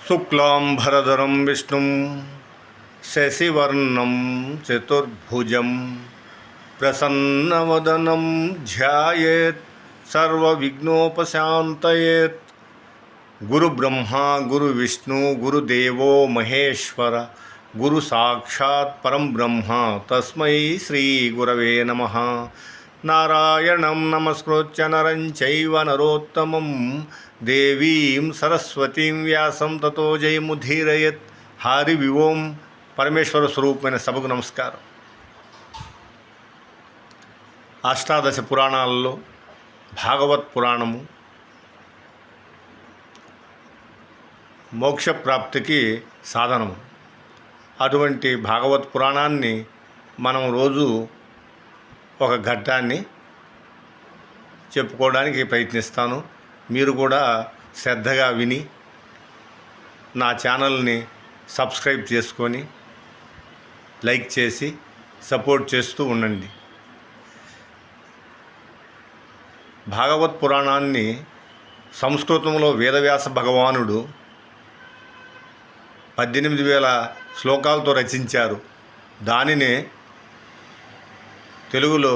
శుక్లాంబరధరం విష్ణుం శశివర్ణం చతుర్భుజం ప్రసన్నవదనం ధ్యాయేత్ సర్వవిఘ్నోపశాంతయేత్. గురుబ్రహ్మ గురువిష్ణు గురుదేవో మహేశ్వర గురు సాక్షాత్ పరం బ్రహ్మ తస్మై శ్రీ గురవే నమః. నారాయణం నమస్కృత్య నరం చైవ నరోత్తమం దేవీం సరస్వతీం వ్యాసం తతో జయముధీరయత్. హరి వివోం. పరమేశ్వర స్వరూపమైన సభకు నమస్కారం. అష్టాదశ పురాణాలలో భాగవత్ పురాణము మోక్షప్రాప్తికి సాధనము. అటువంటి భాగవత్ పురాణాన్ని మనం రోజు ఒక ఘట్టాన్ని చెప్పుకోవడానికి ప్రయత్నిస్తాను. మీరు కూడా శ్రద్ధగా విని నా ఛానల్ని సబ్స్క్రైబ్ చేసుకొని లైక్ చేసి సపోర్ట్ చేస్తూ ఉండండి. భాగవత్ పురాణాన్ని సంస్కృతంలో వేదవ్యాస భగవానుడు 18,000 శ్లోకాలతో రచించారు. దానినే తెలుగులో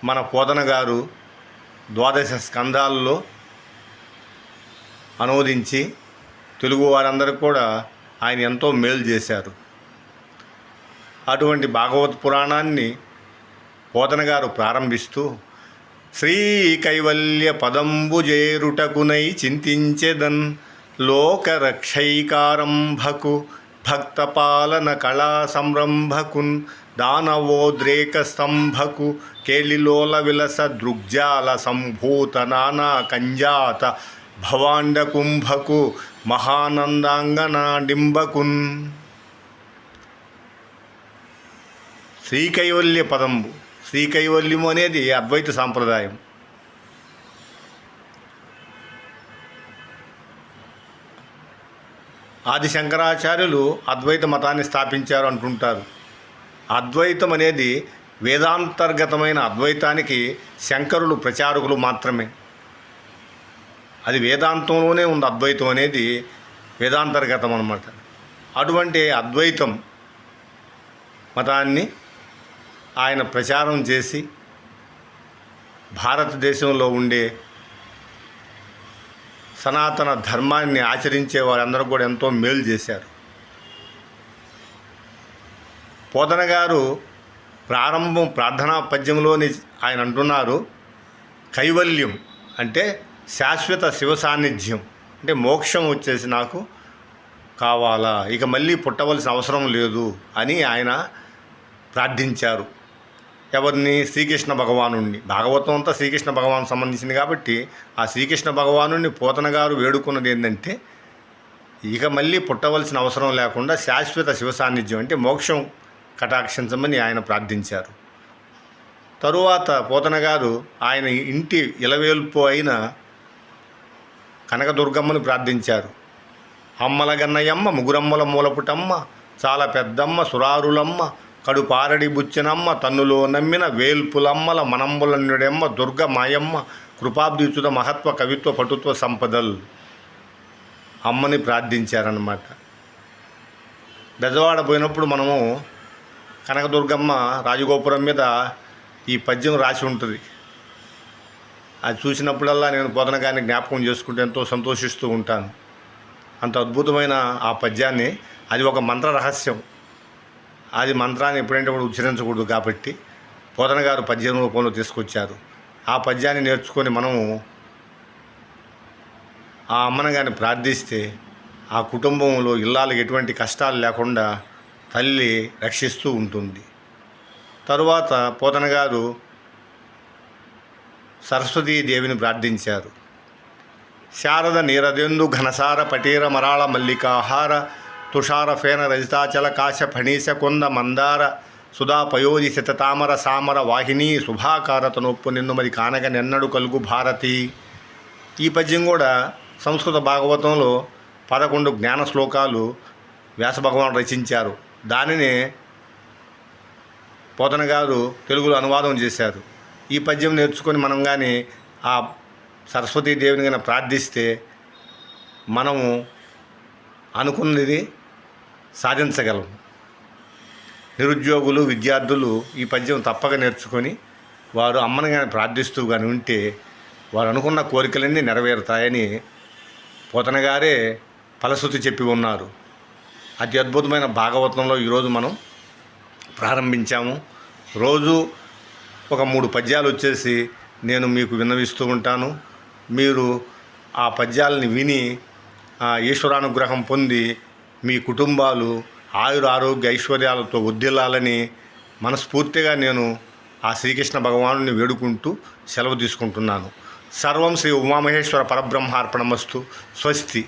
మన పోతన గారు 12 స్కంధాలలో అనువదించి తెలుగు వారందరికీ కూడా ఆయన ఎంతో మేలు చేశారు. అటువంటి భాగవత్ పురాణాన్ని పోతన గారు ప్రారంభిస్తూ, శ్రీ కైవల్య పదంబు చేరుటకునై చింతించెదన్ లోకరక్షైకారంభకు భక్తపాలన కళా సంరంభకున్ దానవోద్రేక స్తంభకు కేళిలోల విలస దృగ్జాల సంభూత నానా కంజాత భవాండ కుంభకు మహానందాంగనాడింబకున్. శ్రీకైవల్య పదంబు. శ్రీకైవల్యము అనేది అద్వైత సాంప్రదాయం. ఆది శంకరాచార్యులు అద్వైత మతాన్ని స్థాపించారు అంటుంటారు. అద్వైతం అనేది వేదాంతర్గతమైన అద్వైతానికి శంకరులు ప్రచారకులు మాత్రమే. అది వేదాంతంలోనే ఉంది. అద్వైతం అనేది వేదాంతర్గతం అన్నమాట. అటువంటి అద్వైతం మతాన్ని ఆయన ప్రచారం చేసి భారతదేశంలో ఉండే సనాతన ధర్మాన్ని ఆచరించే వారందరూ కూడా ఎంతో మేలు చేశారు. పోతన గారు ప్రారంభం ప్రార్థనా పద్యంలోని ఆయన అంటున్నారు, కైవల్యం అంటే శాశ్వత శివ సాన్నిధ్యం, అంటే మోక్షం వచ్చేసి నాకు కావాలా, ఇక మళ్ళీ పుట్టవలసిన అవసరం లేదు అని ఆయన ప్రార్థించారు. ఎవరిని? శ్రీకృష్ణ భగవానుణ్ణి. భాగవతం అంతా శ్రీకృష్ణ భగవాను సంబంధించింది కాబట్టి ఆ శ్రీకృష్ణ భగవానుణ్ణి పోతన గారు వేడుకున్నది ఏంటంటే, ఇక మళ్ళీ పుట్టవలసిన అవసరం లేకుండా శాశ్వత శివ సాన్నిధ్యం అంటే మోక్షం కటాక్షించమని ఆయన ప్రార్థించారు. తరువాత పోతన గారు ఆయన ఇంటి ఇలవేల్పు అయిన కనకదుర్గమ్మను ప్రార్థించారు. అమ్మల గన్నయమ్మ ముగురమ్మల మూలపుటమ్మ చాలా పెద్దమ్మ సురారులమ్మ కడుపారడి బుచ్చనమ్మ తన్నులో నమ్మిన వేల్పులమ్మల మనంబులన్యుడెమ్మ దుర్గ మాయమ్మ కృపాబ్దిచుత మహత్వ కవిత్వ పటుత్వ సంపదల్ అమ్మని ప్రార్థించారన్నమాట. బెజవాడ పోయినప్పుడు మనము కనకదుర్గమ్మ రాజగోపురం మీద ఈ పద్యం రాసి ఉంటుంది. అది చూసినప్పుడల్లా నేను పోతన గారిని జ్ఞాపకం చేసుకుంటూ ఎంతో సంతోషిస్తూ ఉంటాను. అంత అద్భుతమైన ఆ పద్యాన్ని, అది ఒక మంత్ర రహస్యం. అది మంత్రాన్ని ఎప్పుడంటే కూడా ఉచ్చరించకూడదు కాబట్టి పోతన గారు పద్యం రూపంలో తీసుకొచ్చారు. ఆ పద్యాన్ని నేర్చుకొని మనము ఆ అమ్మను కానీ ప్రార్థిస్తే ఆ కుటుంబంలో ఇల్లాలకు ఎటువంటి కష్టాలు లేకుండా తల్లి రక్షిస్తూ ఉంటుంది. తరువాత పోతన గారు సరస్వతీదేవిని ప్రార్థించారు. శారద నీరదెందు ఘనసార పటీర మరాళ మల్లికాహార తుషార ఫేన రజితాచల కాశ ఫణీశ కొంద మందార సుధా పయోధి శతతామర సామర వాహిని శుభాకారత నొప్పు నిన్ను మరి కానగ నెన్నడు కలుగు భారతి. ఈ పద్యం కూడా సంస్కృత భాగవతంలో 11 జ్ఞాన శ్లోకాలు వ్యాసభగవాను రచించారు. దానినే పోతన గారు తెలుగులో అనువాదం చేశారు. ఈ పద్యం నేర్చుకొని మనం కానీ ఆ సరస్వతీదేవిని కానీ ప్రార్థిస్తే మనము అనుకున్నది సాధించగలం. నిరుద్యోగులు, విద్యార్థులు ఈ పద్యం తప్పక నేర్చుకొని వారు అమ్మని కానీ ప్రార్థిస్తూ కానీ ఉంటే వారు అనుకున్న కోరికలన్నీ నెరవేరుతాయని పోతన గారే ఫలశ్రుతి చెప్పి ఉన్నారు. అతి అద్భుతమైన భాగవతంలో ఈరోజు మనం ప్రారంభించాము. రోజు ఒక 3 పద్యాలు వచ్చేసి నేను మీకు విన్నవిస్తూ ఉంటాను. మీరు ఆ పద్యాలని విని ఈశ్వరానుగ్రహం పొంది మీ కుటుంబాలు ఆయుర ఆరోగ్య ఐశ్వర్యాలతో వర్ధిల్లాలని మనస్ఫూర్తిగా నేను ఆ శ్రీకృష్ణ భగవానుని వేడుకుంటూ సెలవు తీసుకుంటున్నాను. సర్వం శ్రీ ఉమామహేశ్వర పరబ్రహ్మార్పణమస్తు. స్వస్తి.